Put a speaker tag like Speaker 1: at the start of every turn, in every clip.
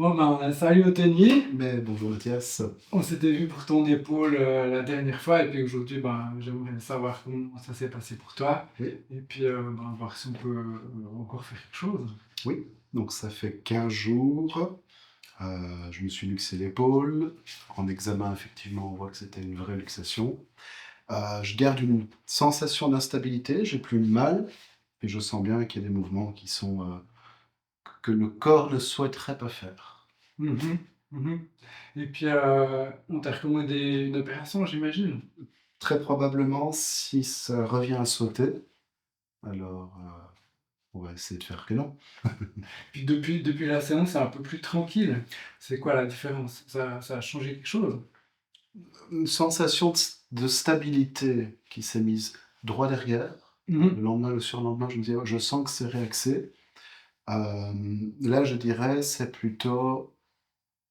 Speaker 1: Bon, ben, salut Anthony.
Speaker 2: Mais bonjour Mathias.
Speaker 1: On s'était vu pour ton épaule la dernière fois, et puis aujourd'hui, ben, j'aimerais savoir comment ça s'est passé pour toi,
Speaker 2: Oui,
Speaker 1: et puis ben, voir si on peut encore faire quelque chose.
Speaker 2: oui. Donc ça fait 15 jours. Je me suis luxé l'épaule. En examen, effectivement, on voit que c'était une vraie luxation. Je garde une sensation d'instabilité. J'ai plus mal. Et je sens bien qu'il y a des mouvements qui sont que le corps ne souhaiterait pas faire.
Speaker 1: Mhm, mhm. Et puis, on t'a recommandé une opération, j'imagine.
Speaker 2: Très probablement, si ça revient à sauter, alors on va essayer de faire que non.
Speaker 1: Puis depuis la séance, c'est un peu plus tranquille. C'est quoi la différence? Ça a changé quelque chose?
Speaker 2: Une sensation de stabilité qui s'est mise droit derrière. Le
Speaker 1: Mhm.
Speaker 2: lendemain, le surlendemain, je me disais, oh, je sens que c'est réaxé. Là, je dirais, c'est plutôt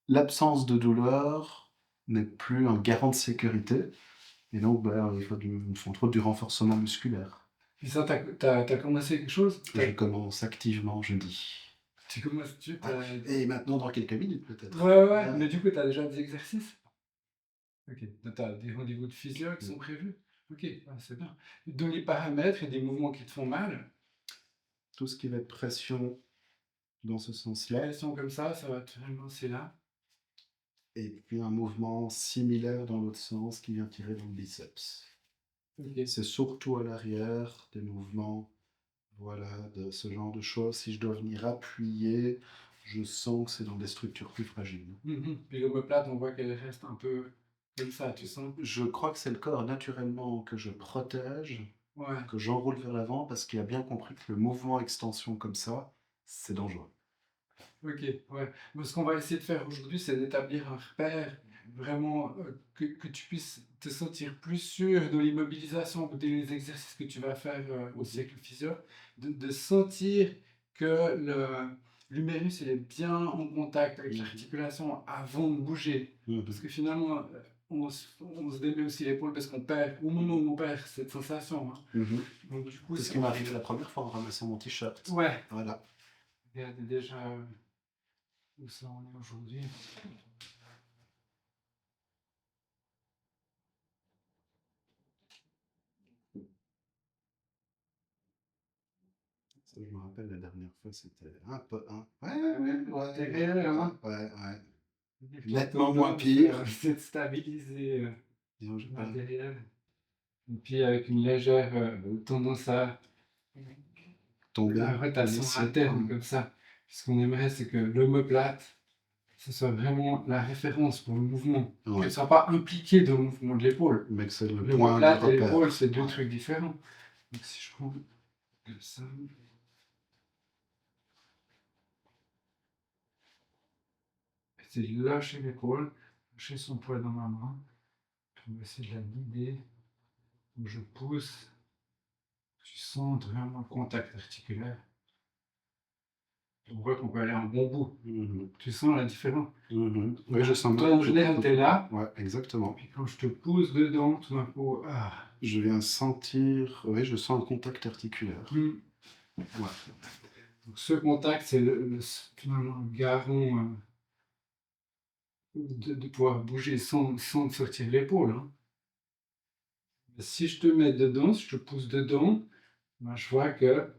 Speaker 2: l'absence de douleur n'est plus un garant de sécurité. Et donc, ben, il faut entre autres du renforcement musculaire.
Speaker 1: Puis ça, t'as commencé quelque chose?
Speaker 2: Je commence activement jeudi.
Speaker 1: Tu commences,
Speaker 2: Ah, et maintenant, dans quelques minutes, peut-être.
Speaker 1: Ouais, ouais, ouais. Mais du coup, tu as déjà des exercices? Ok. Tu as des rendez-vous de physio qui sont prévus? Ok, ah, c'est bien. Dans les paramètres et des mouvements qui te font mal,
Speaker 2: Tout ce qui va être pression dans ce sens-là,
Speaker 1: elles sont comme ça va te vraiment, c'est là.
Speaker 2: et puis un mouvement similaire dans l'autre sens qui vient tirer dans le biceps.
Speaker 1: Ok.
Speaker 2: C'est surtout à l'arrière des mouvements, voilà, de ce genre de choses. Si je dois venir appuyer, je sens que c'est dans des structures plus fragiles.
Speaker 1: Puis l'omoplate, on voit qu'elle reste un peu comme ça, tu sens?
Speaker 2: Je crois que c'est le corps naturellement que je protège,
Speaker 1: Ouais.
Speaker 2: que j'enroule vers l'avant, parce qu'il a bien compris que le mouvement extension comme ça, c'est dangereux.
Speaker 1: Ok, ouais. Mais ce qu'on va essayer de faire aujourd'hui, c'est d'établir un repère, vraiment que tu puisses te sentir plus sûr de l'immobilisation, des exercices que tu vas faire aussi avec le physio, de sentir que l'humérus il est bien en contact avec l'articulation avant de bouger. Parce que finalement, on se démet aussi l'épaule parce qu'on perd, au moment où on perd cette sensation, hein. Donc du coup,
Speaker 2: C'est ce qui m'est arrivé la première fois en ramassant mon t-shirt.
Speaker 1: Ouais,
Speaker 2: Voilà.
Speaker 1: regardez déjà où ça en est aujourd'hui.
Speaker 2: Ça, je me rappelle la dernière fois, c'était un peu un. Ouais,
Speaker 1: Derrière, hein.
Speaker 2: ouais.
Speaker 1: Et puis la
Speaker 2: Nettement moins
Speaker 1: tendance,
Speaker 2: pire.
Speaker 1: c'est de stabiliser
Speaker 2: Disons, j'ai
Speaker 1: là
Speaker 2: pas.
Speaker 1: derrière. Et puis avec une légère tendance à
Speaker 2: Tombé,
Speaker 1: la rotation
Speaker 2: glisser.
Speaker 1: interne comme ça. Ce qu'on aimerait, c'est que l'omoplate, ce soit vraiment la référence pour le mouvement. Qu'elle ne
Speaker 2: Ouais.
Speaker 1: soit pas impliquée dans le mouvement de l'épaule.
Speaker 2: Mais que c'est le point de
Speaker 1: L'omoplate et l'épaule,
Speaker 2: repère.
Speaker 1: c'est deux trucs différents. Donc si je prends comme ça, c'est de lâcher l'épaule, lâcher son poids dans ma main. On va essayer de la guider. Donc je pousse, tu sens vraiment le contact articulaire. On voit qu'on peut aller un bon bout. Tu sens la différence?
Speaker 2: Oui, je sens
Speaker 1: Toi,
Speaker 2: bien.
Speaker 1: en général, tu es là.
Speaker 2: Ouais, exactement.
Speaker 1: Puis quand je te pousse dedans, tout d'un coup,
Speaker 2: Je viens sentir. Oui, je sens un contact articulaire. Ouais.
Speaker 1: Donc, ce contact, c'est finalement le garant de pouvoir bouger sans te sortir l'épaule, hein. Mais si je te mets dedans, si je te pousse dedans, ben, je vois que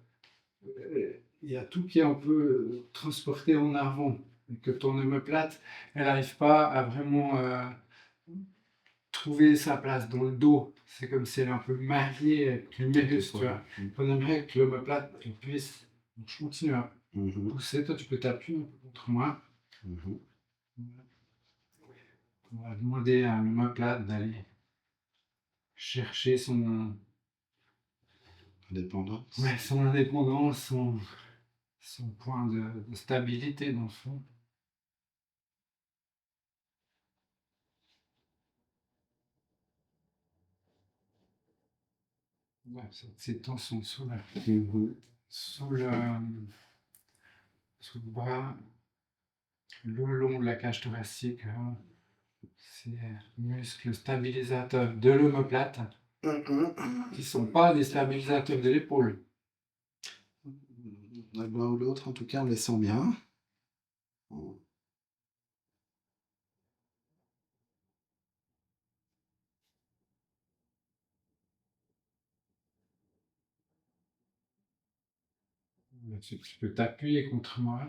Speaker 1: il y a tout qui est un peu transporté en avant. Et que ton omoplate, elle n'arrive pas à vraiment trouver sa place dans le dos. C'est comme si elle est un peu mariée avec l'humérus, tu vois. On aimerait que l'omoplate puisse. Donc, je continue à pousser. Toi, tu peux t'appuyer un peu contre moi. On va demander à l'omoplate d'aller chercher
Speaker 2: Indépendance.
Speaker 1: ouais, son indépendance, son point de stabilité dans le fond. Ouais, ces tensions sous sous le bras, le long de la cage thoracique, hein. Ces muscles stabilisateurs de l'omoplate qui ne sont pas des stabilisateurs de l'épaule.
Speaker 2: L'un ou l'autre, en tout cas, on les sent bien.
Speaker 1: Tu peux t'appuyer contre moi.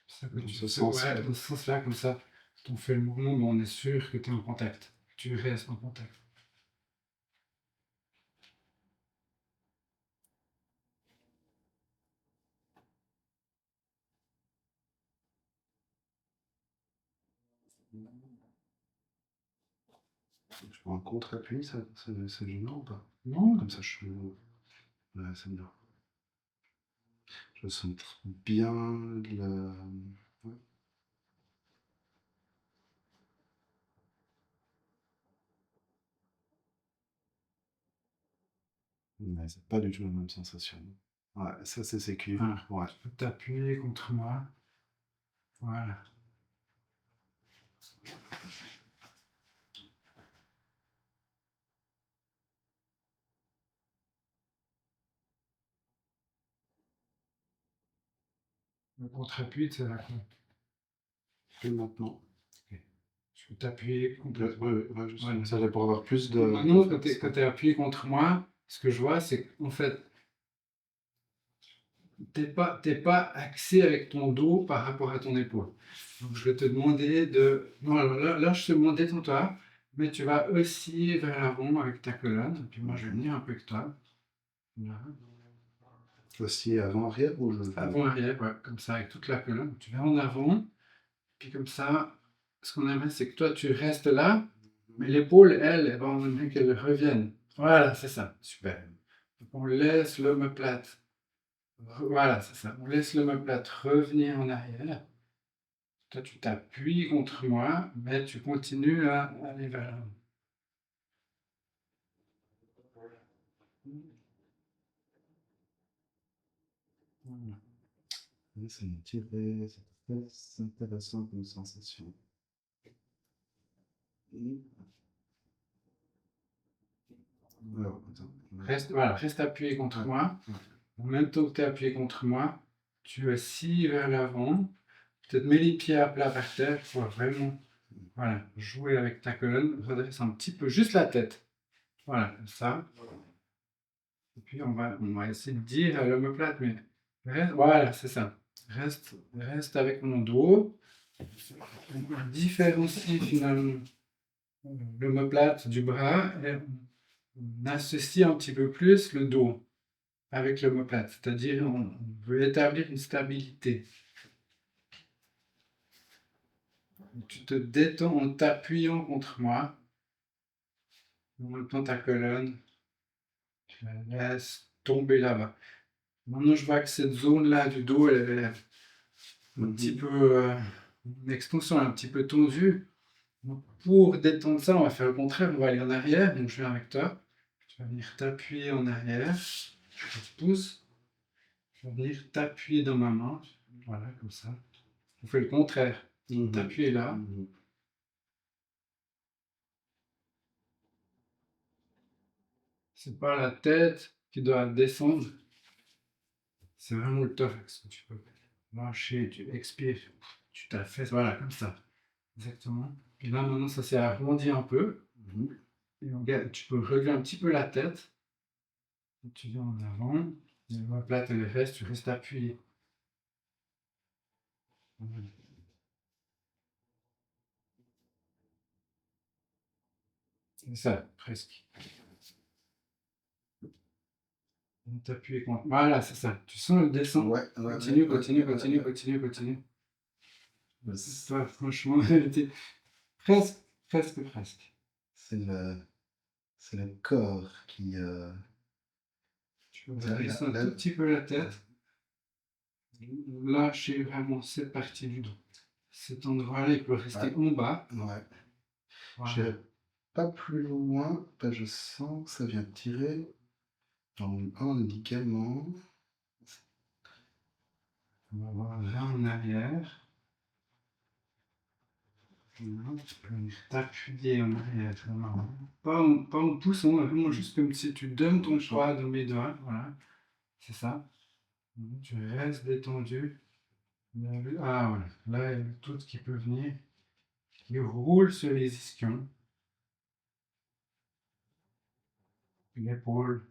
Speaker 1: Ça que
Speaker 2: Dans
Speaker 1: tu
Speaker 2: ce
Speaker 1: fais,
Speaker 2: sens-là.
Speaker 1: ouais, dans ce sens-là, comme ça, quand on fait le mouvement, mais on est sûr que tu es en contact. Tu restes en contact.
Speaker 2: Je prends un contre-appui, c'est gênant ou pas?
Speaker 1: Non,
Speaker 2: Comme ça, je suis. Ouais, c'est bien. Je sens bien le. Ouais. Ouais, c'est pas du tout la même sensation. Ouais, ça c'est sécu.
Speaker 1: voilà.
Speaker 2: Ouais.
Speaker 1: Tu peux t'appuyer contre moi. Voilà. Le contre-appui, c'est là.
Speaker 2: Et maintenant.
Speaker 1: Ok. Tu peux t'appuyer contre.
Speaker 2: Ouais, justement.
Speaker 1: Voilà.
Speaker 2: Ça, là, pour avoir plus de.
Speaker 1: Maintenant, quand
Speaker 2: confiance.
Speaker 1: tu es appuyé contre moi, ce que je vois, c'est qu'en fait, t'es pas axé avec ton dos par rapport à ton épaule. Donc, je vais te demander de. Voilà, là, je te demande détends-toi, mais tu vas aussi vers l'avant avec ta colonne. Et puis moi, je vais venir un peu avec toi. Voilà.
Speaker 2: Aussi avant-arrière ou je.
Speaker 1: Avant-arrière, ouais, comme ça, avec toute la colonne. Tu vas en avant, puis comme ça, ce qu'on aimerait, c'est que toi, tu restes là, mais l'épaule, elle, eh ben, on aimerait qu'elle revienne. Voilà, c'est ça, super. Donc, on laisse l'omoplate. Voilà, c'est ça. On laisse l'omoplate revenir en arrière. Toi, tu t'appuies contre moi, mais tu continues à aller vers l'avant. Voilà.
Speaker 2: Ça me tirait, c'est intéressant comme sensation. Alors, attends.
Speaker 1: Voilà, reste appuyé contre moi.
Speaker 2: Ouais.
Speaker 1: En même temps que tu es appuyé contre moi, tu oscilles vers l'avant. Peut-être mets les pieds à plat par terre pour vraiment voilà, jouer avec ta colonne. Redresse un petit peu, juste la tête. Voilà, comme ça. Et puis on va essayer de dire à l'omoplate, mais voilà, c'est ça. Reste avec mon dos. On différencie finalement l'omoplate du bras et on associe un petit peu plus le dos avec l'omoplate. C'est-à-dire on veut établir une stabilité. Tu te détends en t'appuyant contre moi. En même temps, ta colonne, tu la laisses tomber là-bas. Maintenant, je vois que cette zone-là du dos, elle est un petit peu, une extension, elle est un petit peu tendue. Donc, pour détendre ça, on va faire le contraire, on va aller en arrière. Donc, je viens avec toi. Tu vas venir t'appuyer en arrière. Je te pousse. Je vais venir t'appuyer dans ma main. Voilà, comme ça. On fait le contraire. T'appuyer là. C'est pas la tête qui doit descendre. C'est vraiment le thorax que tu peux lâcher, tu expires, tu t'affaisses, voilà, comme ça. Exactement. Et là, maintenant, ça s'est arrondi un peu. Et tu peux relever un petit peu la tête. Et tu viens en avant. Et la plate, elle reste, tu restes appuyé. Voilà. C'est ça, presque. T'appuies contre. Voilà, c'est ça. Tu sens le descend.
Speaker 2: Ouais,
Speaker 1: Continue, continue,
Speaker 2: ouais,
Speaker 1: continue,
Speaker 2: ouais.
Speaker 1: continue, continue.
Speaker 2: Ouais,
Speaker 1: Toi, franchement, t'es presque, presque, presque.
Speaker 2: C'est le corps qui.
Speaker 1: Tu peux redresser un tout petit peu la tête. Lâchez vraiment cette partie du dos. Cet endroit-là, il peut rester en bas.
Speaker 2: Ouais.
Speaker 1: Voilà.
Speaker 2: J'irai pas plus loin, je sens que ça vient tirer dans un ligament.
Speaker 1: On va voir là en arrière. Voilà, tu peux t'appuyer en arrière. Pas en poussant, vraiment juste comme si tu donnes ton poids dans mes doigts. Voilà, c'est ça. Tu restes détendu. Ah voilà, là il y a tout qui peut venir. Il roule sur les ischions. L'épaule,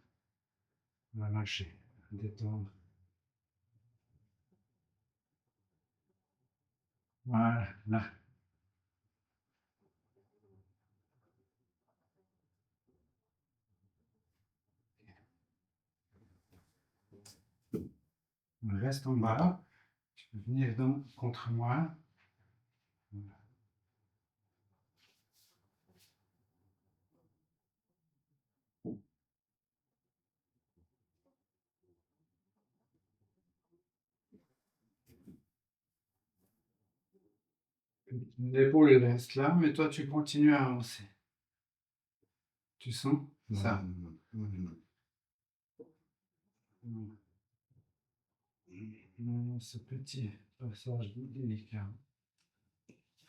Speaker 1: on va lâcher, détendre. Voilà, là. Reste en bas. Tu peux venir contre moi. L'épaule elle reste là, mais toi tu continues à avancer. Tu sens ça? Ce petit passage délicat.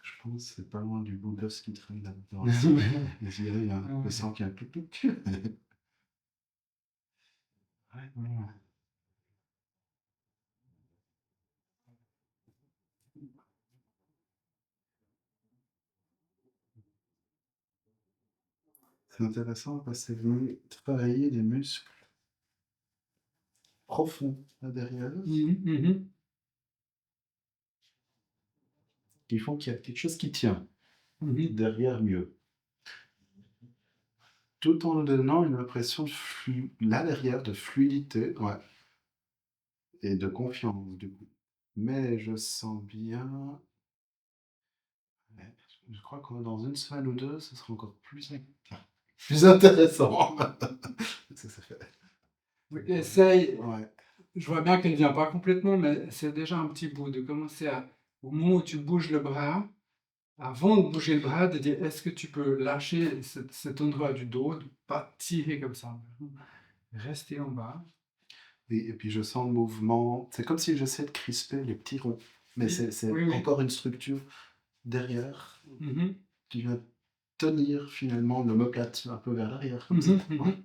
Speaker 2: Je pense que c'est pas loin du bout d'os qui traîne là-dedans. Je dirais, il y a le sang qui a un pic.
Speaker 1: Voilà.
Speaker 2: C'est intéressant parce que c'est venu travailler des muscles profonds là derrière qui font qu'il y a quelque chose qui tient derrière mieux. Tout en donnant une impression de là derrière de fluidité, ouais, et de confiance du coup. Mais je sens bien. Ouais, je crois que dans une semaine ou deux, ce sera encore plus intéressant. Ça fait.
Speaker 1: Oui, essaye.
Speaker 2: Ouais.
Speaker 1: Je vois bien qu'elle ne vient pas complètement, mais c'est déjà un petit bout de commencer à, au moment où tu bouges le bras, avant de bouger le bras, de dire est-ce que tu peux lâcher cet endroit du dos, de pas tirer comme ça. Rester en bas.
Speaker 2: Et puis je sens le mouvement. C'est comme si j'essayais de crisper les petits ronds. Mais c'est
Speaker 1: Oui.
Speaker 2: encore une structure derrière
Speaker 1: Mhm.
Speaker 2: qui vient tenir finalement l'omoplate un peu vers l'arrière. Comme ça. Ouais.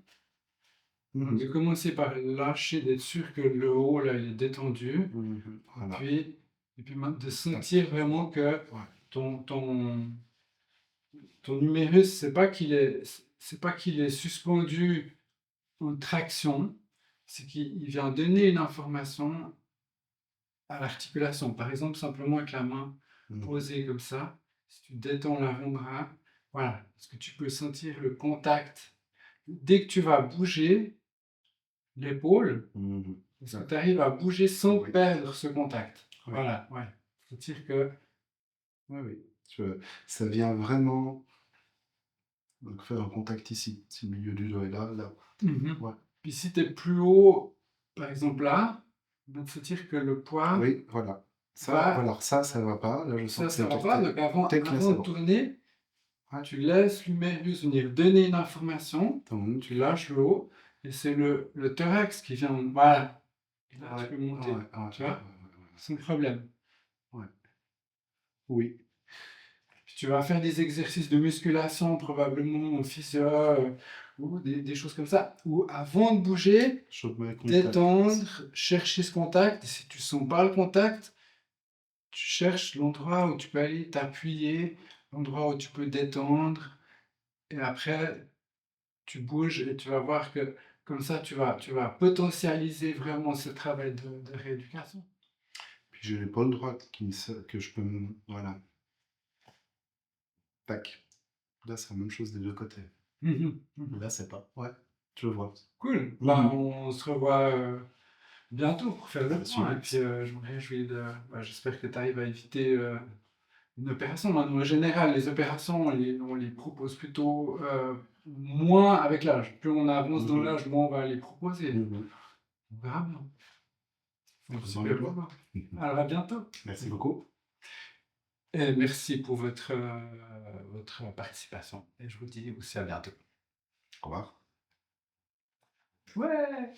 Speaker 1: Donc, de commencer par lâcher, d'être sûr que le haut là, il est détendu.
Speaker 2: Voilà.
Speaker 1: Et puis de sentir vraiment que
Speaker 2: Ouais.
Speaker 1: ton numérus, c'est pas qu'il est suspendu en traction, c'est qu'il vient donner une information à l'articulation. Par exemple, simplement avec la main posée comme ça, si tu détends l'avant-bras, voilà, parce que tu peux sentir le contact. Dès que tu vas bouger l'épaule, est-ce que tu arrives à bouger sans perdre ce contact?
Speaker 2: Oui.
Speaker 1: Voilà, ouais. C'est-à-dire que...
Speaker 2: Oui. Ça vient vraiment donc faire un contact ici. Si le milieu du dos est là, là. Ouais.
Speaker 1: Puis si tu es plus haut, par exemple là, c'est-à-dire que le poids...
Speaker 2: Oui, voilà.
Speaker 1: va...
Speaker 2: Ça va pas. Là, je sens
Speaker 1: Ça
Speaker 2: que
Speaker 1: va pas. Donc avant de tourner, tu laisses l'humérus venir donner une information, tu lâches le haut, et c'est le thorax qui vient... Voilà. Et là, tu peux monter. Tu vois? Sans problème.
Speaker 2: Ouais. Oui.
Speaker 1: Puis tu vas faire des exercices de musculation, probablement en physio, ou des choses comme ça. Ou avant de bouger, détendre, chercher ce contact. Et si tu sens pas le contact, tu cherches l'endroit où tu peux aller t'appuyer, l'endroit où tu peux détendre. Et après, tu bouges et tu vas voir que comme ça, tu vas potentialiser vraiment ce travail de rééducation.
Speaker 2: Puis j'ai l'épaule droite que je peux... Voilà. Tac. Là, c'est la même chose des deux côtés. Là, c'est pas. Ouais, je vois.
Speaker 1: Cool. Bah, on se revoit bientôt pour faire le point. Et puis, je me réjouis j'espère que tu arrives à éviter une opération. En général, les opérations, on les propose plutôt moins avec l'âge. Plus on avance dans l'âge, moins on va les proposer. On verra bien. Alors, à bientôt.
Speaker 2: Merci beaucoup.
Speaker 1: Et merci pour votre participation. Et je vous dis aussi à bientôt.
Speaker 2: Au revoir.
Speaker 1: Ouais.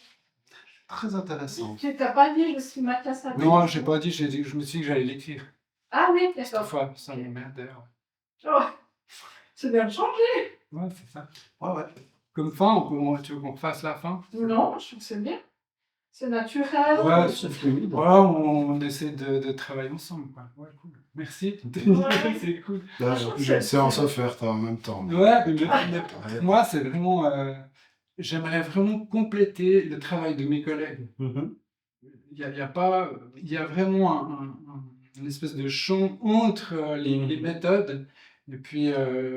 Speaker 2: Très intéressant.
Speaker 3: Tu t'as pas dit je suis Mathias Abel?
Speaker 1: Non, j'ai pas dit, je me suis dit que j'allais l'écrire.
Speaker 3: Ah oui,
Speaker 1: Cette
Speaker 3: d'accord.
Speaker 1: fois, ça m'emmerdait.
Speaker 3: Oh, c'est bien de changer.
Speaker 1: Ouais, c'est ça.
Speaker 2: Ouais.
Speaker 1: Comme fin, tu veux qu'on refasse la fin?
Speaker 3: Non, je trouve que c'est bien. C'est naturel.
Speaker 1: Ouais, c'est fluide. Voilà, on essaie de travailler ensemble, quoi. Ouais, cool. Merci.
Speaker 3: Ouais.
Speaker 1: C'est cool.
Speaker 2: Là, j'ai une séance offerte en même temps.
Speaker 1: Ouais, mais moi, c'est vraiment... j'aimerais vraiment compléter le travail de mes collègues. Il y a vraiment une espèce de champ entre les méthodes. Et puis,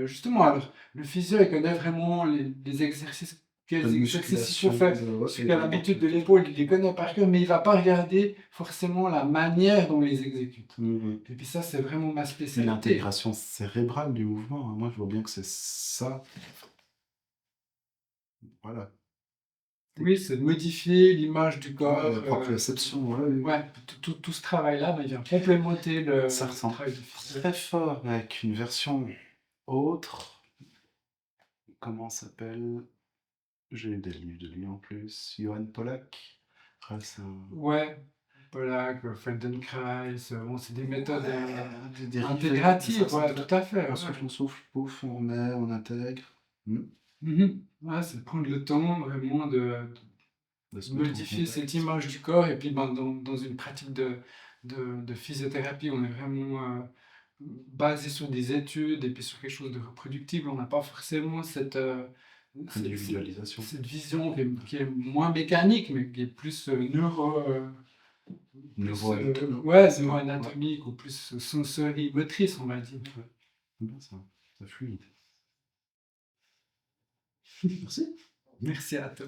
Speaker 1: justement, alors, le physio, il connaît vraiment les exercices, quels
Speaker 2: De
Speaker 1: exercices il faut
Speaker 2: musculation,
Speaker 1: faire.
Speaker 2: de-
Speaker 1: Parce
Speaker 2: et
Speaker 1: qu'à
Speaker 2: de-
Speaker 1: l'habitude de l'épaule, il les connaît par cœur, mais il va pas regarder forcément la manière dont il les exécute.
Speaker 2: Mhm.
Speaker 1: Et puis ça, c'est vraiment ma
Speaker 2: Et
Speaker 1: spécialité.
Speaker 2: l'intégration cérébrale du mouvement, hein. Moi, je vois bien que c'est ça. Voilà.
Speaker 1: Oui, c'est de modifier l'image du corps.
Speaker 2: Ouais, la proprioception, ouais.
Speaker 1: Ouais, tout ce travail-là, bah, il vient complémenter le
Speaker 2: Ça ressemble
Speaker 1: travail de physio.
Speaker 2: très fort avec une version autre. Comment ça s'appelle? J'ai eu des livres de lui en plus. Johan Pollack. Ouais, c'est un...
Speaker 1: Ouais, Pollack, Feldenkrais, bon, c'est des méthodes
Speaker 2: des dérivés,
Speaker 1: intégratives,
Speaker 2: ça,
Speaker 1: ouais, tout à fait.
Speaker 2: on
Speaker 1: Ouais.
Speaker 2: souffle, on souffle, pouf, on remet, on intègre.
Speaker 1: Mhm. Ouais, c'est de prendre le temps vraiment
Speaker 2: De se
Speaker 1: de
Speaker 2: mettre en
Speaker 1: modifier cette
Speaker 2: contexte.
Speaker 1: image du corps. Et puis ben, dans une pratique de physiothérapie, on est vraiment basé sur des études et puis sur quelque chose de reproductible. On n'a pas forcément
Speaker 2: Individualisation.
Speaker 1: cette vision qui est moins mécanique, mais qui est plus
Speaker 2: Neuroanatomique.
Speaker 1: ouais, neuroanatomique ou plus sensorimotrice, on va dire.
Speaker 2: Ouais. C'est bien ça. C'est fluide. Merci.
Speaker 1: Merci à toi.